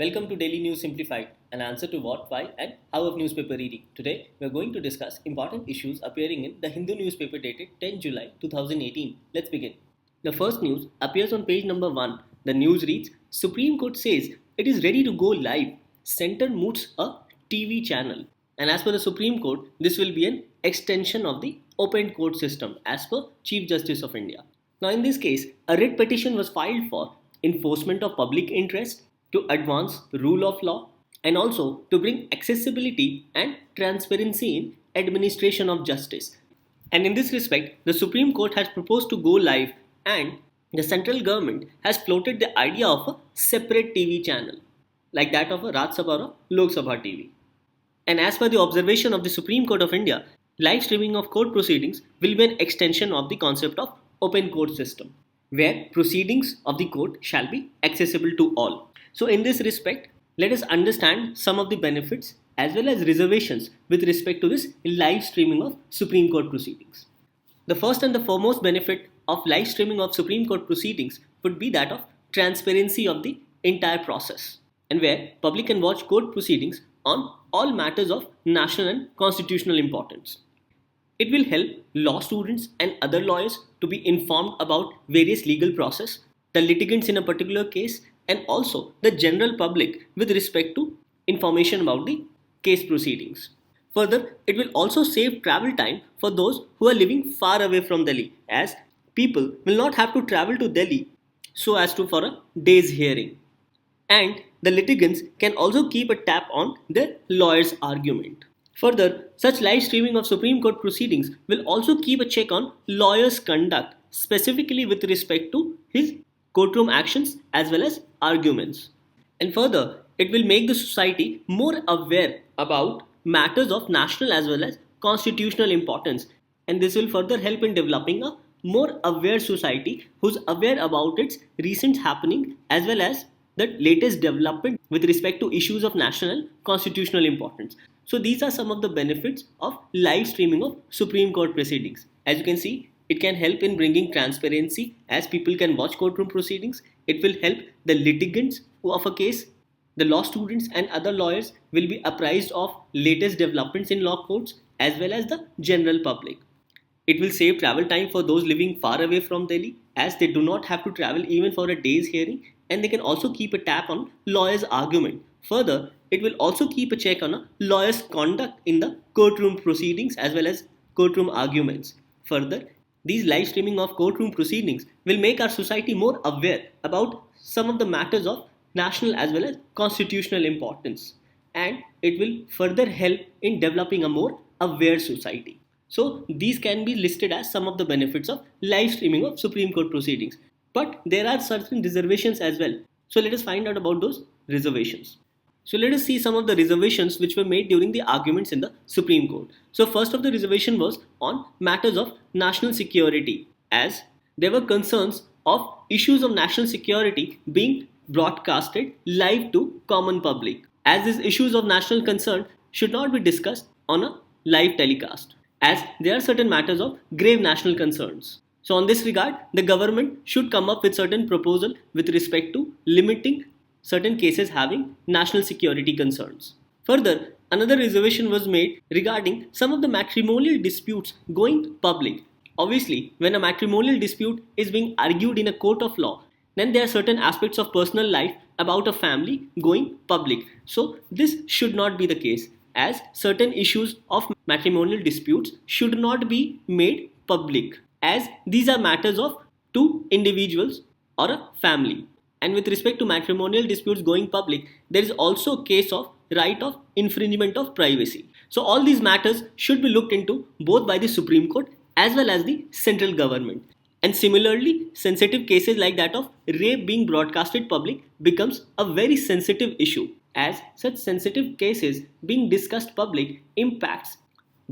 Welcome to Daily News Simplified, an answer to what, why, and how of newspaper reading. Today, we are going to discuss important issues appearing in the Hindu newspaper dated 10 July 2018. Let's begin. The first news appears on page number 1. The news reads, Supreme Court says it is ready to go live. Center moots a TV channel. And as per the Supreme Court, this will be an extension of the open court system as per Chief Justice of India. Now, in this case, a writ petition was filed for enforcement of public interest, to advance rule of law, and also to bring accessibility and transparency in administration of justice. And in this respect, the Supreme Court has proposed to go live, and the central government has floated the idea of a separate TV channel, like that of a Rajya Sabha or Lok Sabha TV. And as per the observation of the Supreme Court of India, live streaming of court proceedings will be an extension of the concept of open court system, where proceedings of the court shall be accessible to all. So in this respect, let us understand some of the benefits as well as reservations with respect to this live streaming of Supreme Court proceedings. The first and the foremost benefit of live streaming of Supreme Court proceedings would be that of transparency of the entire process, and where public can watch court proceedings on all matters of national and constitutional importance. It will help law students and other lawyers to be informed about various legal process, the litigants in a particular case, and also the general public with respect to information about the case proceedings. Further, it will also save travel time for those who are living far away from Delhi, as people will not have to travel to Delhi so as to for a day's hearing. And the litigants can also keep a tab on their lawyer's argument. Further, such live streaming of Supreme Court proceedings will also keep a check on lawyer's conduct, specifically with respect to his courtroom actions as well as arguments. And further, it will make the society more aware about matters of national as well as constitutional importance, and this will further help in developing a more aware society who's aware about its recent happening as well as the latest development with respect to issues of national and constitutional importance. So these are some of the benefits of live streaming of Supreme Court proceedings. As you can see, it can help in bringing transparency as people can watch courtroom proceedings. It will help the litigants of a case, the law students and other lawyers will be apprised of latest developments in law courts as well as the general public. It will save travel time for those living far away from Delhi, as they do not have to travel even for a day's hearing, and they can also keep a tab on lawyer's argument. Further, it will also keep a check on a lawyer's conduct in the courtroom proceedings as well as courtroom arguments. Further, these live streaming of courtroom proceedings will make our society more aware about some of the matters of national as well as constitutional importance, and it will further help in developing a more aware society. So these can be listed as some of the benefits of live streaming of Supreme Court proceedings. But there are certain reservations as well. So let us find out about those reservations. So let us see some of the reservations which were made during the arguments in the Supreme Court. So first of the reservation was on matters of national security, as there were concerns of issues of national security being broadcasted live to common public, as these issues of national concern should not be discussed on a live telecast, as there are certain matters of grave national concerns. So on this regard, the government should come up with certain proposal with respect to limiting certain cases having national security concerns. Further, another reservation was made regarding some of the matrimonial disputes going public. Obviously, when a matrimonial dispute is being argued in a court of law, then there are certain aspects of personal life about a family going public. So this should not be the case, as certain issues of matrimonial disputes should not be made public, as these are matters of two individuals or a family. And with respect to matrimonial disputes going public, there is also a case of right of infringement of privacy. So all these matters should be looked into both by the Supreme Court as well as the central government. And similarly, sensitive cases like that of rape being broadcasted public becomes a very sensitive issue, as such sensitive cases being discussed public impacts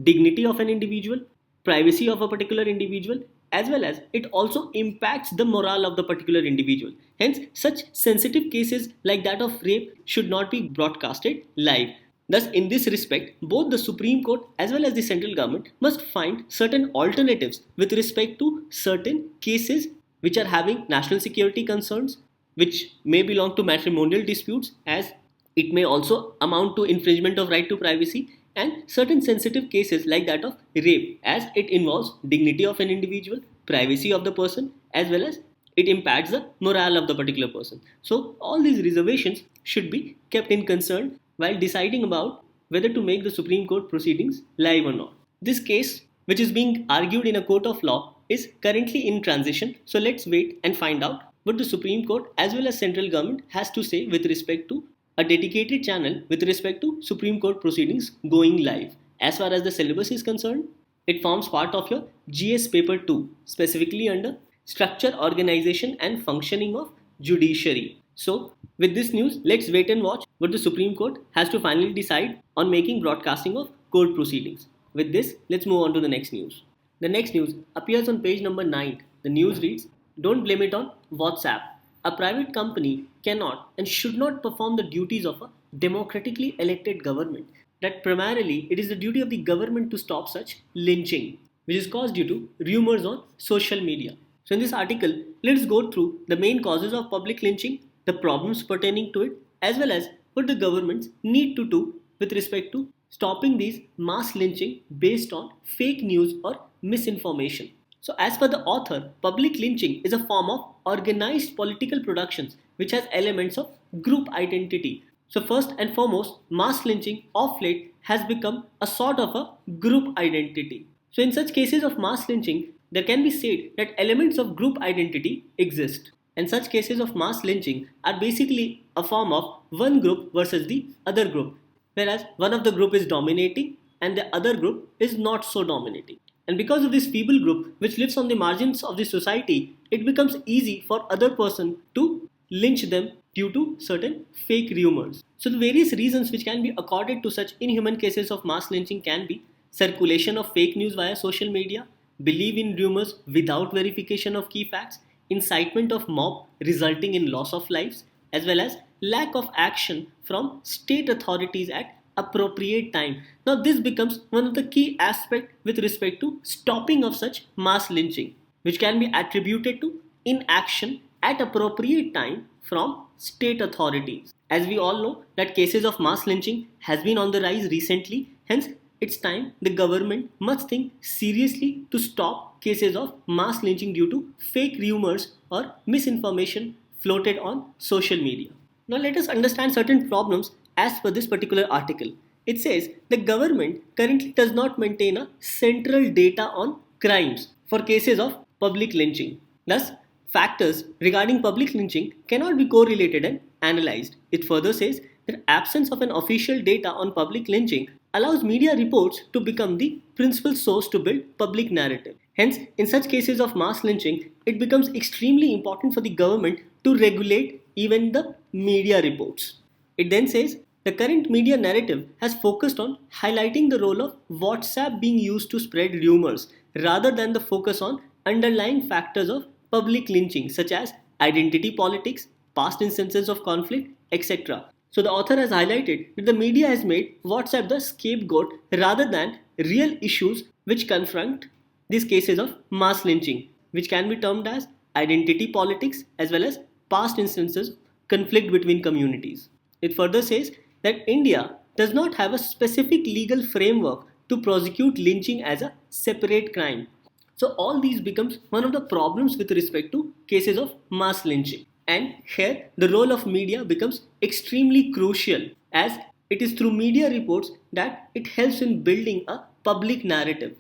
dignity of an individual, privacy of a particular individual, as well as it also impacts the morale of the particular individual. Hence, such sensitive cases like that of rape should not be broadcasted live. Thus, in this respect, both the Supreme Court as well as the central government must find certain alternatives with respect to certain cases which are having national security concerns, which may belong to matrimonial disputes, as It may also amount to infringement of right to privacy and certain sensitive cases like that of rape, as it involves dignity of an individual, privacy of the person, as well as it impacts the morale of the particular person. So all these reservations should be kept in concern while deciding about whether to make the Supreme Court proceedings live or not. This case, which is being argued in a court of law, is currently in transition. So let's wait and find out what the Supreme Court as well as central government has to say with respect to a dedicated channel with respect to Supreme Court proceedings going live. As far as the syllabus is concerned, it forms part of your GS paper 2, specifically under structure, organization and functioning of judiciary. So with this news, let's wait and watch what the Supreme Court has to finally decide on making broadcasting of court proceedings. With this, let's move on to the next news. The next news appears on page number 9. The news reads, "Don't blame it on WhatsApp. A private company cannot and should not perform the duties of a democratically elected government. That primarily it is the duty of the government to stop such lynching, which is caused due to rumors on social media." So in this article, let's go through the main causes of public lynching, the problems pertaining to it, as well as what the governments need to do with respect to stopping these mass lynching based on fake news or misinformation. So as per the author, public lynching is a form of organized political productions which has elements of group identity. So first and foremost, mass lynching of late has become a sort of a group identity. So in such cases of mass lynching, there can be said that elements of group identity exist. And such cases of mass lynching are basically a form of one group versus the other group, whereas one of the group is dominating and the other group is not so dominating. And because of this feeble group which lives on the margins of the society, it becomes easy for other person to lynch them due to certain fake rumors. So the various reasons which can be accorded to such inhuman cases of mass lynching can be circulation of fake news via social media, belief in rumors without verification of key facts, incitement of mob resulting in loss of lives, as well as lack of action from state authorities at appropriate time. Now this becomes one of the key aspects with respect to stopping of such mass lynching, which can be attributed to inaction at appropriate time from state authorities. As we all know that cases of mass lynching has been on the rise recently, hence it's time the government must think seriously to stop cases of mass lynching due to fake rumors or misinformation floated on social media. Now let us understand certain problems as per this particular article. It says the government currently does not maintain a central data on crimes for cases of public lynching. Thus, factors regarding public lynching cannot be correlated and analyzed. It further says that absence of an official data on public lynching allows media reports to become the principal source to build public narrative. Hence, in such cases of mass lynching, it becomes extremely important for the government to regulate even the media reports. It then says the current media narrative has focused on highlighting the role of WhatsApp being used to spread rumors rather than the focus on underlying factors of public lynching such as identity politics, past instances of conflict, etc. So the author has highlighted that the media has made WhatsApp the scapegoat rather than real issues which confront these cases of mass lynching, which can be termed as identity politics as well as past instances of conflict between communities. It further says that India does not have a specific legal framework to prosecute lynching as a separate crime. So all these becomes one of the problems with respect to cases of mass lynching. And here the role of media becomes extremely crucial as it is through media reports that it helps in building a public narrative.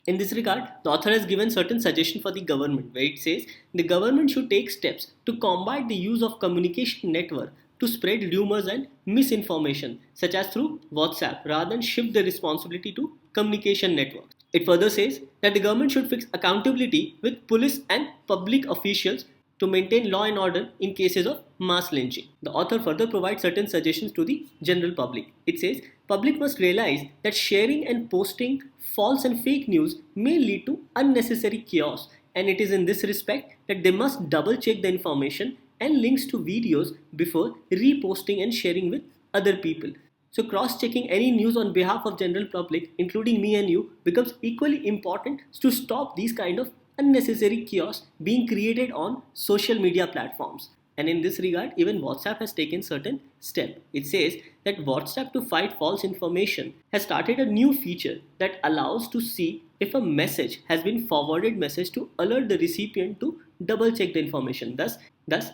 In this regard, the author has given certain suggestions for the government where it says the government should take steps to combat the use of communication network to spread rumors and misinformation such as through WhatsApp rather than shift the responsibility to communication networks. It further says that the government should fix accountability with police and public officials to maintain law and order in cases of mass lynching. The author further provides certain suggestions to the general public. It says public must realize that sharing and posting false and fake news may lead to unnecessary chaos, and it is in this respect that they must double check the information and links to videos before reposting and sharing with other people. So cross-checking any news on behalf of general public, including me and you, becomes equally important to stop these kind of unnecessary chaos being created on social media platforms. And in this regard, even WhatsApp has taken certain steps. It says that WhatsApp, to fight false information, has started a new feature that allows to see if a message has been forwarded message to alert the recipient to double check the information. Thus,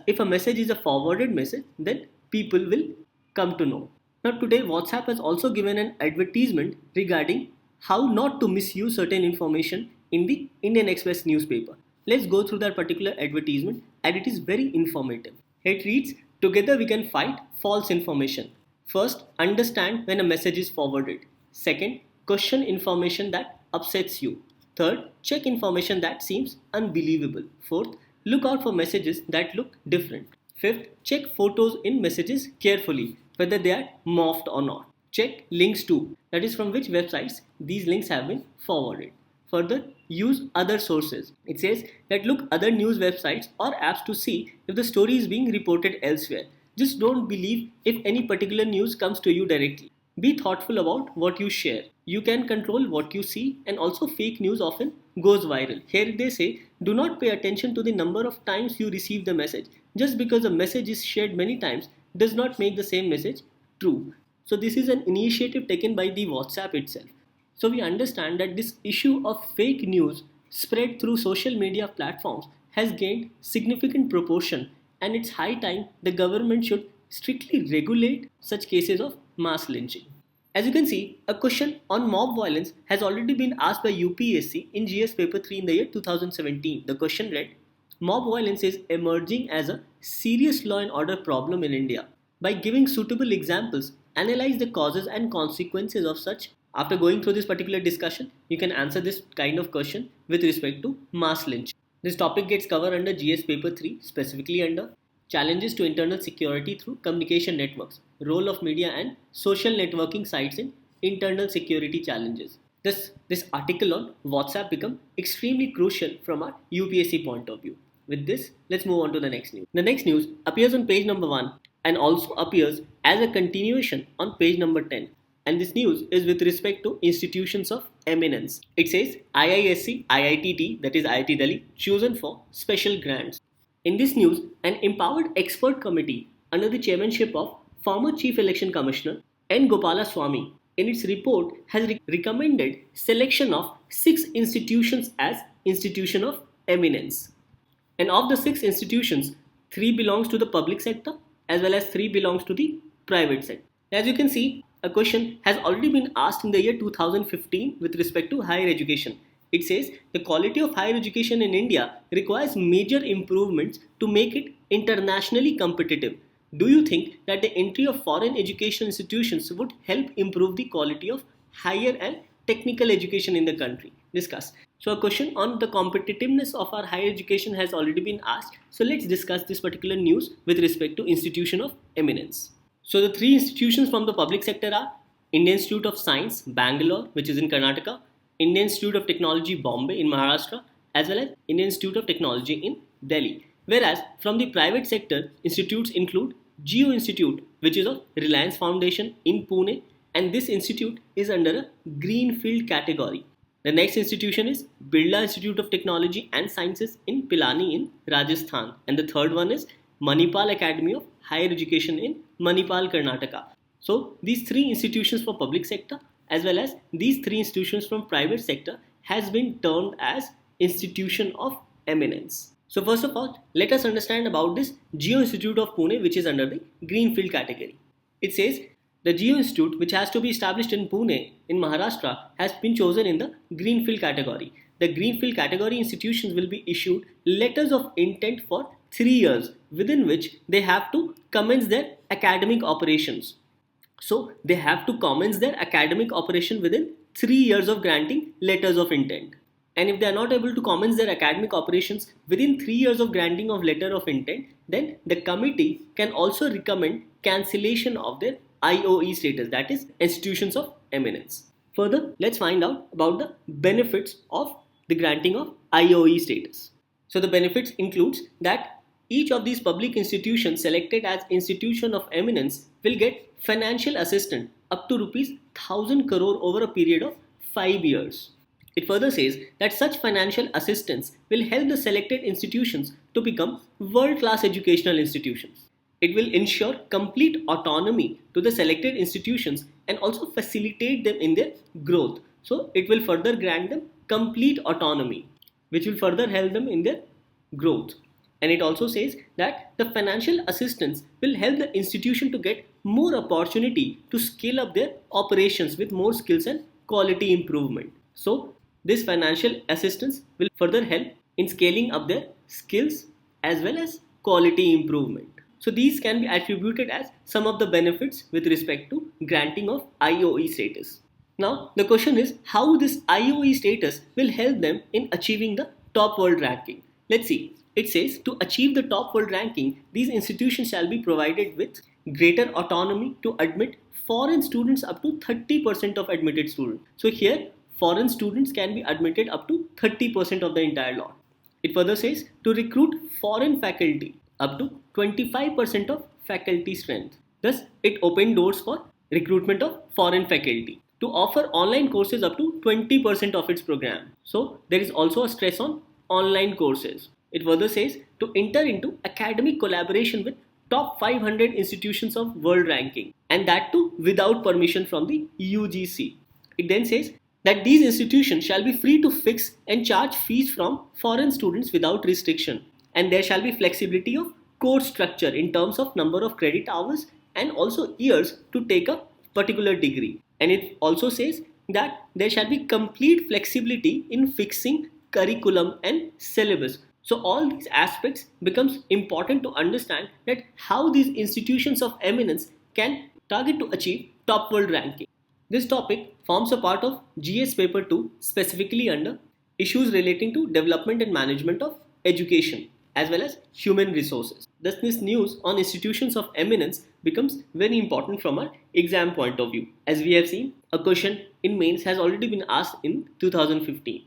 if a message is a forwarded message, then people will come to know. Now today WhatsApp has also given an advertisement regarding how not to misuse certain information in the Indian Express newspaper. Let's go through that particular advertisement, and it is very informative. It reads, "Together we can fight false information. First, understand when a message is forwarded. Second, question information that upsets you. Third, check information that seems unbelievable. Fourth, look out for messages that look different. Fifth, check photos in messages carefully, whether they are morphed or not. Check links too, that is from which websites these links have been forwarded. Further, use other sources. It says that look other news websites or apps to see if the story is being reported elsewhere. Just don't believe if any particular news comes to you directly. Be thoughtful about what you share. You can control what you see, and also fake news often goes viral. Here they say, do not pay attention to the number of times you receive the message. Just because a message is shared many times does not make the same message true. So this is an initiative taken by the WhatsApp itself. So we understand that this issue of fake news spread through social media platforms has gained significant proportion, and it's high time the government should strictly regulate such cases of mass lynching. As you can see, a question on mob violence has already been asked by UPSC in GS paper 3 in the year 2017. The question read, "Mob violence is emerging as a serious law and order problem in India. By giving suitable examples, analyze the causes and consequences of such." After going through this particular discussion, you can answer this kind of question with respect to mass lynching. This topic gets covered under GS paper 3, specifically under challenges to internal security through communication networks, role of media and social networking sites in internal security challenges. This article on WhatsApp become extremely crucial from our UPSC point of view. With this, let's move on to the next news. The next news appears on page number 1 and also appears as a continuation on page number 10. And this news is with respect to institutions of eminence. It says IISC, IITT, that is IIT Delhi, chosen for special grants. In this news, an empowered expert committee under the chairmanship of former Chief Election Commissioner N. Gopalaswamy in its report has recommended selection of 6 institutions as institution of eminence. And of the 6 institutions, 3 belongs to the public sector as well as 3 belongs to the private sector. As you can see, a question has already been asked in the year 2015 with respect to higher education. It says the quality of higher education in India requires major improvements to make it internationally competitive. Do you think that the entry of foreign education institutions would help improve the quality of higher and technical education in the country? Discuss. So a question on the competitiveness of our higher education has already been asked. So let's discuss this particular news with respect to institution of eminence. So the 3 institutions from the public sector are Indian Institute of Science, Bangalore, which is in Karnataka, Indian Institute of Technology, Bombay in Maharashtra, as well as Indian Institute of Technology in Delhi. Whereas from the private sector, institutes include Geo Institute, which is of Reliance Foundation in Pune, and this institute is under a greenfield category. The next institution is Birla Institute of Technology and Sciences in Pilani in Rajasthan, and the third one is Manipal Academy of Higher Education in Manipal, Karnataka. So these 3 institutions for public sector as well as these 3 institutions from private sector has been termed as institution of eminence. So first of all, let us understand about this Geo Institute of Pune, which is under the greenfield category. It says the Geo Institute, which has to be established in Pune in Maharashtra, has been chosen in the greenfield category. The greenfield category institutions will be issued letters of intent for 3 years, within which they have to commence their academic operations. So they have to commence their academic operation within 3 years of granting letters of intent. And if they are not able to commence their academic operations within 3 years of granting of letter of intent, then the committee can also recommend cancellation of their IOE status, that is institutions of eminence. Further, let's find out about the benefits of the granting of IOE status. So the benefits includes that each of these public institutions selected as institution of eminence will get financial assistance up to rupees 1000 crore over a period of 5 years. It further says that such financial assistance will help the selected institutions to become world-class educational institutions. It will ensure complete autonomy to the selected institutions and also facilitate them in their growth. So it will further grant them complete autonomy, which will further help them in their growth. And it also says that the financial assistance will help the institution to get more opportunity to scale up their operations with more skills and quality improvement. So this financial assistance will further help in scaling up their skills as well as quality improvement. So these can be attributed as some of the benefits with respect to granting of IOE status. Now the question is how this IOE status will help them in achieving the top world ranking. Let's see. It says to achieve the top world ranking, these institutions shall be provided with greater autonomy to admit foreign students up to 30% of admitted students. So here foreign students can be admitted up to 30% of the entire lot. It further says to recruit foreign faculty up to 25% of faculty strength. Thus, it opened doors for recruitment of foreign faculty. To offer online courses up to 20% of its program. So, there is also a stress on online courses. It further says to enter into academic collaboration with top 500 institutions of world ranking, and that too without permission from the UGC. It then says that these institutions shall be free to fix and charge fees from foreign students without restriction, and there shall be flexibility of course structure in terms of number of credit hours and also years to take a particular degree. And it also says that there shall be complete flexibility in fixing curriculum and syllabus. So all these aspects becomes important to understand that how these institutions of eminence can target to achieve top world ranking. This topic forms a part of GS paper 2 specifically under issues relating to development and management of education as well as human resources. Thus this news on institutions of eminence becomes very important from our exam point of view. As we have seen, a question in mains has already been asked in 2015.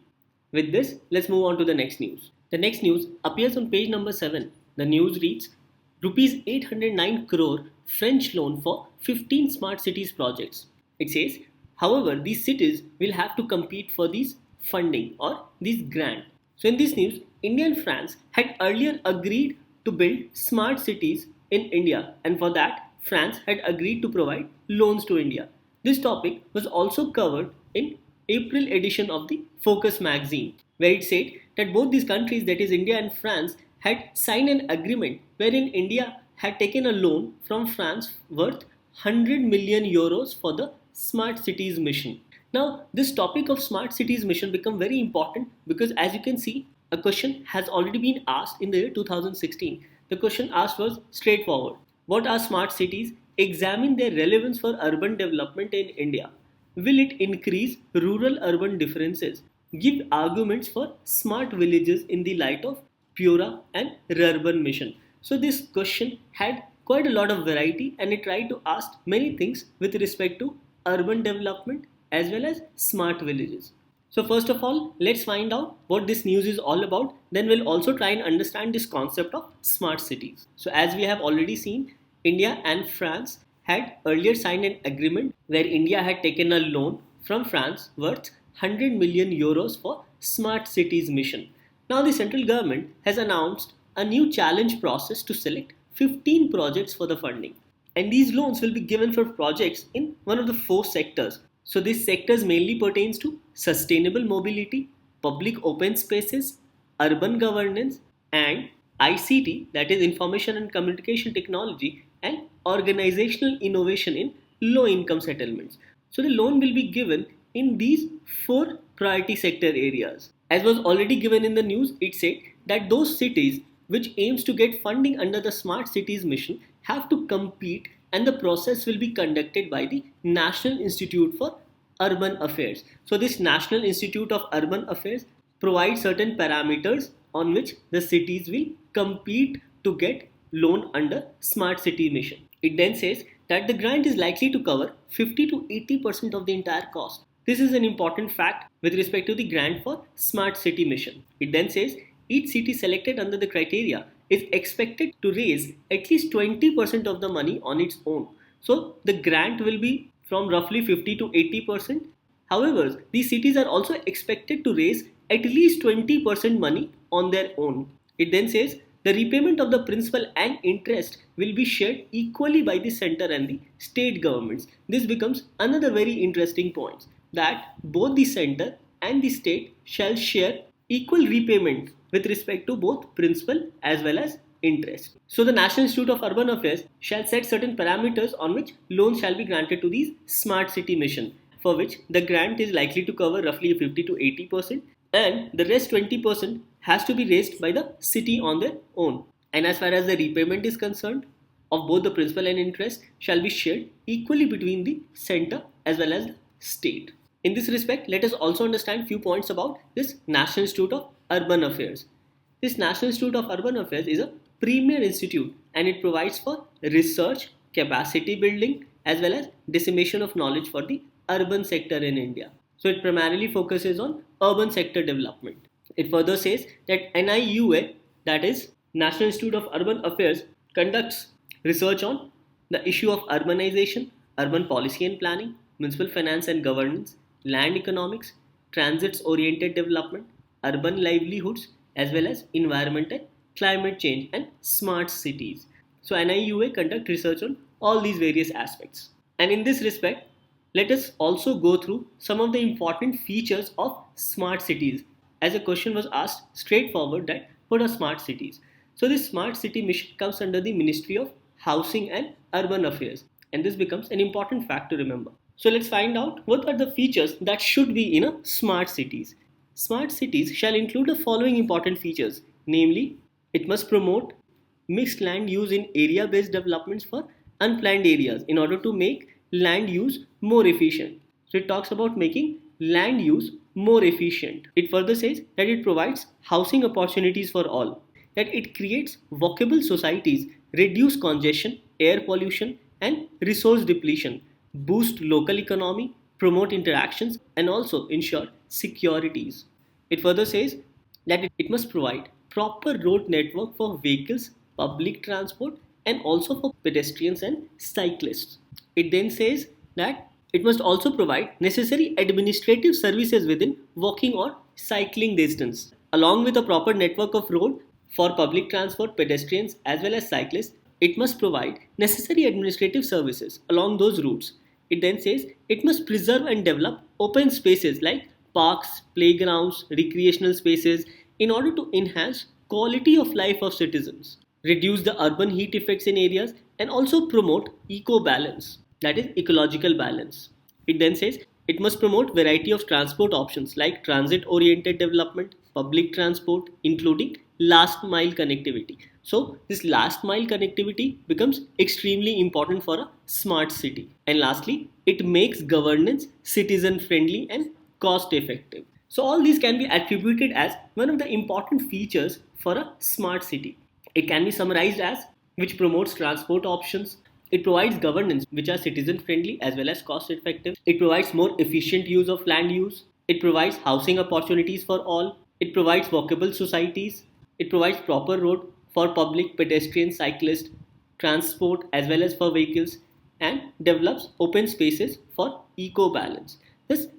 With this, let's move on to the next news. The next news appears on page number 7. The news reads, Rupees 809 crore French loan for 15 smart cities projects. It says, however, these cities will have to compete for these funding or this grant. So in this news, India and France had earlier agreed to build smart cities in India, and for that, France had agreed to provide loans to India. This topic was also covered in April edition of the Focus magazine, where it said that both these countries, that is India and France, had signed an agreement wherein India had taken a loan from France worth 100 million euros for the Smart Cities mission. Now, this topic of Smart Cities mission become very important because as you can see, a question has already been asked in the year 2016. The question asked was straightforward. What are smart cities? Examine their relevance for urban development in India. Will it increase rural-urban differences? Give arguments for smart villages in the light of Pura and Rurban mission. So this question had quite a lot of variety and it tried to ask many things with respect to urban development as well as smart villages. So first of all, let's find out what this news is all about. Then we'll also try and understand this concept of smart cities. So as we have already seen, India and France had earlier signed an agreement where India had taken a loan from France worth 100 million euros for smart cities mission. Now the central government has announced a new challenge process to select 15 projects for the funding. And these loans will be given for projects in one of the 4 sectors. So these sectors mainly pertains to sustainable mobility, public open spaces, urban governance and ICT, that is information and communication technology, and organizational innovation in low income settlements. So the loan will be given in these 4 priority sector areas. As was already given in the news, it said that those cities which aims to get funding under the Smart Cities mission have to compete, and the process will be conducted by the National Institute for Urban Affairs. So this National Institute of Urban Affairs provides certain parameters on which the cities will compete to get loan under Smart City mission. It then says that the grant is likely to cover 50 to 80% of the entire cost. This is an important fact with respect to the grant for Smart City mission. It then says each city selected under the criteria is expected to raise at least 20% of the money on its own. So the grant will be from roughly 50 to 80%. However, these cities are also expected to raise at least 20% money on their own. It then says the repayment of the principal and interest will be shared equally by the center and the state governments. This becomes another very interesting point, that both the center and the state shall share equal repayment with respect to both principal as well as interest. So the National Institute of Urban Affairs shall set certain parameters on which loans shall be granted to these smart city mission, for which the grant is likely to cover roughly 50 to 80%, and the rest 20% has to be raised by the city on their own. And as far as the repayment is concerned, of both the principal and interest shall be shared equally between the center as well as the state. In this respect, let us also understand few points about this National Institute of Urban Affairs. This National Institute of Urban Affairs is a premier institute, and it provides for research, capacity building as well as dissemination of knowledge for the urban sector in India. So it primarily focuses on urban sector development. It further says that NIUA, that is National Institute of Urban Affairs, conducts research on the issue of urbanization, urban policy and planning, municipal finance and governance, land economics, transits oriented development, urban livelihoods, as well as environment and climate change and smart cities. So NIUA conduct research on all these various aspects. And in this respect, let us also go through some of the important features of smart cities, as a question was asked straightforward, that what are smart cities? So this smart city mission comes under the Ministry of Housing and Urban Affairs, and this becomes an important fact to remember. So let's find out what are the features that should be in a smart cities. Smart cities shall include the following important features, namely, it must promote mixed land use in area based developments for unplanned areas in order to make land use more efficient. So it talks about making land use more efficient. It further says that it provides housing opportunities for all, that it creates walkable societies, reduce congestion, air pollution and resource depletion, boost local economy, promote interactions and also ensure securities. It further says that it must provide proper road network for vehicles, public transport and also for pedestrians and cyclists. It then says that it must also provide necessary administrative services within walking or cycling distance. Along with a proper network of road for public transport, pedestrians as well as cyclists, it must provide necessary administrative services along those routes. It then says it must preserve and develop open spaces like parks, playgrounds, recreational spaces in order to enhance quality of life of citizens, reduce the urban heat effects in areas and also promote eco-balance, that is ecological balance. It then says it must promote variety of transport options like transit oriented development, public transport including last mile connectivity. So this last mile connectivity becomes extremely important for a smart city. And lastly, it makes governance citizen friendly and cost effective. So all these can be attributed as one of the important features for a smart city. It can be summarized as which promotes transport options. It provides governance which are citizen friendly as well as cost effective. It provides more efficient use of land use. It provides housing opportunities for all. It provides walkable societies. It provides proper road for public, pedestrian, cyclist, transport as well as for vehicles, and develops open spaces for eco-balance.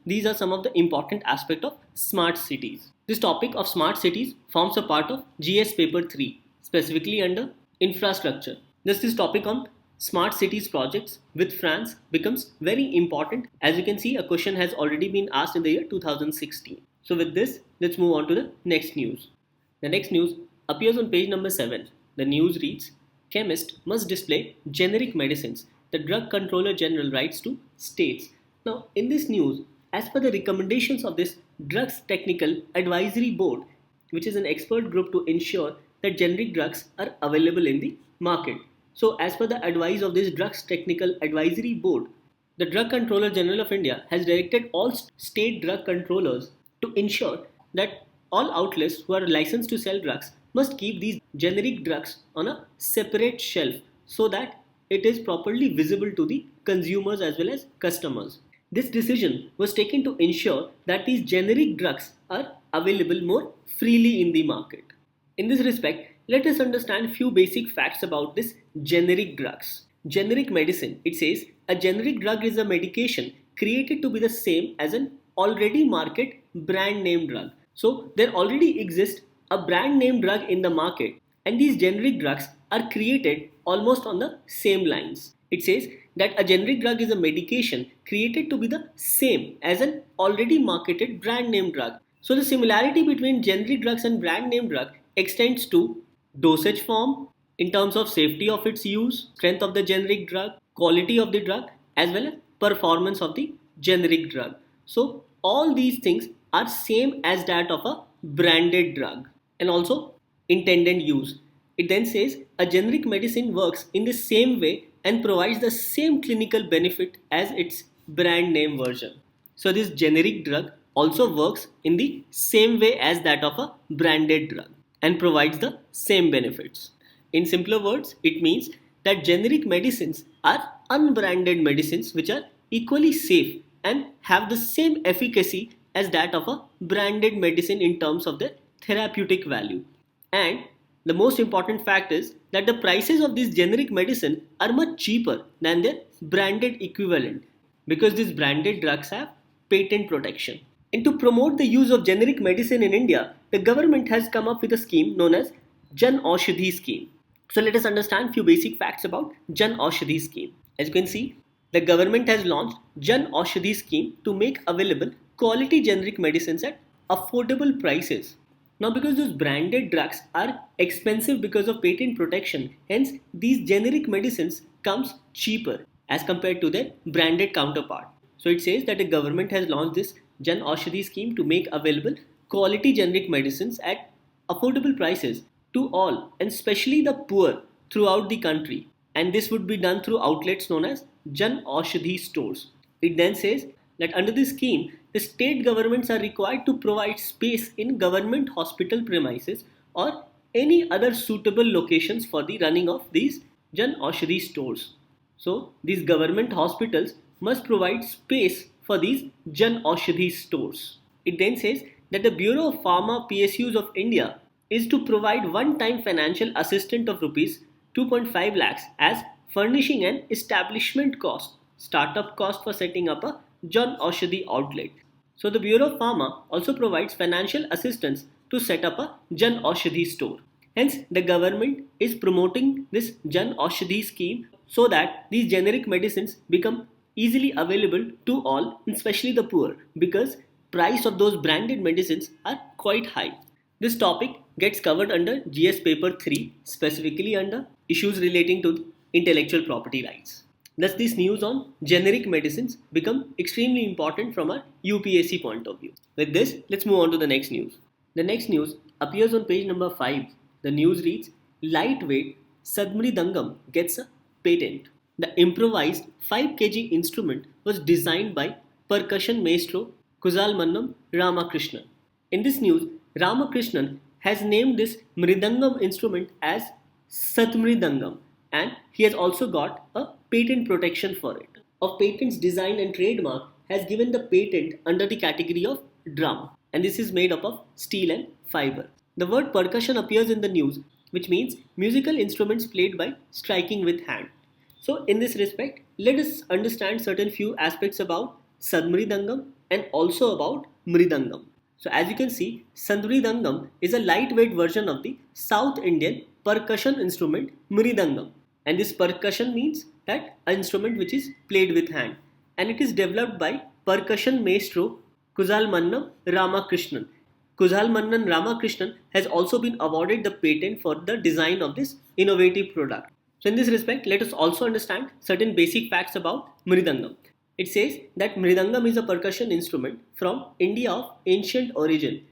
These are some of the important aspects of smart cities. This topic of smart cities forms a part of GS paper 3, specifically under infrastructure. This topic on smart cities projects with France becomes very important. As you can see, a question has already been asked in the year 2016. So with this, let's move on to the next news. The next news appears on page number 7. The news reads, chemist must display generic medicines. The Drug Controller General writes to states. Now, in this news, as per the recommendations of this Drugs Technical Advisory Board, which is an expert group to ensure that generic drugs are available in the market. So, as per the advice of this Drugs Technical Advisory Board, the Drug Controller General of India has directed all state drug controllers to ensure that all outlets who are licensed to sell drugs must keep these generic drugs on a separate shelf so that it is properly visible to the consumers as well as customers. This decision was taken to ensure that these generic drugs are available more freely in the market. In this respect, let us understand few basic facts about this generic drugs. Generic medicine, it says, a generic drug is a medication created to be the same as an already market brand name drug. So there already exists a brand name drug in the market And these generic drugs are created almost on the same lines. It says that a generic drug is a medication created to be the same as an already marketed brand name drug. So the similarity between generic drugs and brand name drug extends to dosage form, in terms of safety of its use, strength of the generic drug, quality of the drug, as well as performance of the generic drug. So all these things are same as that of a branded drug, and also intended use. It then says a generic medicine works in the same way and provides the same clinical benefit as its brand name version. So this generic drug also works in the same way as that of a branded drug and provides the same benefits. In simpler words, it means that generic medicines are unbranded medicines which are equally safe and have the same efficacy as that of a branded medicine in terms of their therapeutic value. And the most important fact is that the prices of this generic medicine are much cheaper than their branded equivalent because these branded drugs have patent protection. And to promote the use of generic medicine in India, the government has come up with a scheme known as Jan Aushadhi scheme. So let us understand few basic facts about Jan Aushadhi scheme. As you can see, the government has launched Jan Aushadhi scheme to make available quality generic medicines at affordable prices. Now because those branded drugs are expensive because of patent protection, hence these generic medicines comes cheaper as compared to their branded counterpart. So it says that the government has launched this Jan Aushadhi scheme to make available quality generic medicines at affordable prices to all and especially the poor throughout the country, and this would be done through outlets known as Jan Aushadhi stores. It then says that under this scheme, the state governments are required to provide space in government hospital premises or any other suitable locations for the running of these Jan Aushadhi stores. So these government hospitals must provide space for these Jan Aushadhi stores. It then says that the Bureau of Pharma PSUs of India is to provide one-time financial assistance of rupees 2.5 lakhs as furnishing an establishment cost, startup cost for setting up a Jan Aushadhi outlet. So the Bureau of Pharma also provides financial assistance to set up a Jan Aushadhi store. Hence, the government is promoting this Jan Aushadhi scheme so that these generic medicines become easily available to all, especially the poor, because price of those branded medicines are quite high. This topic gets covered under GS paper 3, specifically under issues relating to intellectual property rights. Thus this news on generic medicines become extremely important from a UPSC point of view. With this, let's move on to the next news. The next news appears on page number 5. The news reads, lightweight Sadmridangam gets a patent. The improvised 5 kg instrument was designed by percussion maestro Kuzhalmannam Ramakrishnan. In this news, Ramakrishnan has named this Mridangam instrument as Sadmridangam, and he has also got a patent protection for it. Of Patents Design and Trademark has given the patent under the category of drum, and this is made up of steel and fiber. The word percussion appears in the news, which means musical instruments played by striking with hand. So in this respect, let us understand certain few aspects about Sadmridangam and also about Mridangam. So as you can see, Sadmridangam is a lightweight version of the South Indian percussion instrument Mridangam. And this percussion means that an instrument which is played with hand. And it is developed by percussion maestro Kuzhalmannam Ramakrishnan. Kuzhalmannam Ramakrishnan has also been awarded the patent for the design of this innovative product. So in this respect, let us also understand certain basic facts about Mridangam. It says that Mridangam is a percussion instrument from India of ancient origin.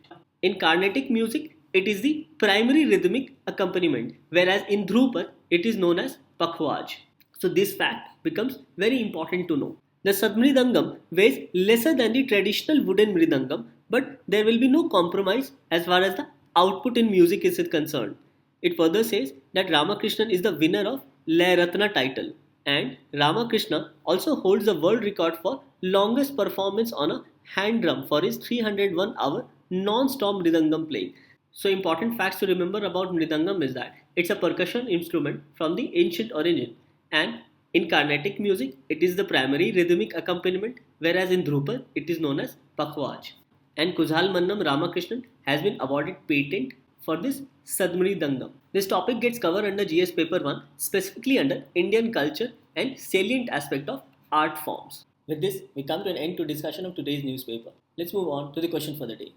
In Carnatic music, it is the primary rhythmic accompaniment, whereas in Dhrupad, it is known as Pakhwaj. So this fact becomes very important to know. The Sadmridangam weighs lesser than the traditional wooden Mridangam, but there will be no compromise as far as the output in music is concerned. It further says that Ramakrishnan is the winner of Lay Ratna title, and Ramakrishna also holds the world record for longest performance on a hand drum for his 301-hour non-stop Mridangam playing. So important facts to remember about Mridangam is that it's a percussion instrument from the ancient origin, and in Carnatic music it is the primary rhythmic accompaniment, whereas in Dhrupad it is known as Pakhwaj. And Kuzhalmannam Ramakrishnan has been awarded patent For this, Sadmridangam. This topic gets covered under GS Paper 1, specifically under Indian culture and salient aspect of art forms. With this, we come to an end to discussion of today's newspaper. Let's move on to the question for the day.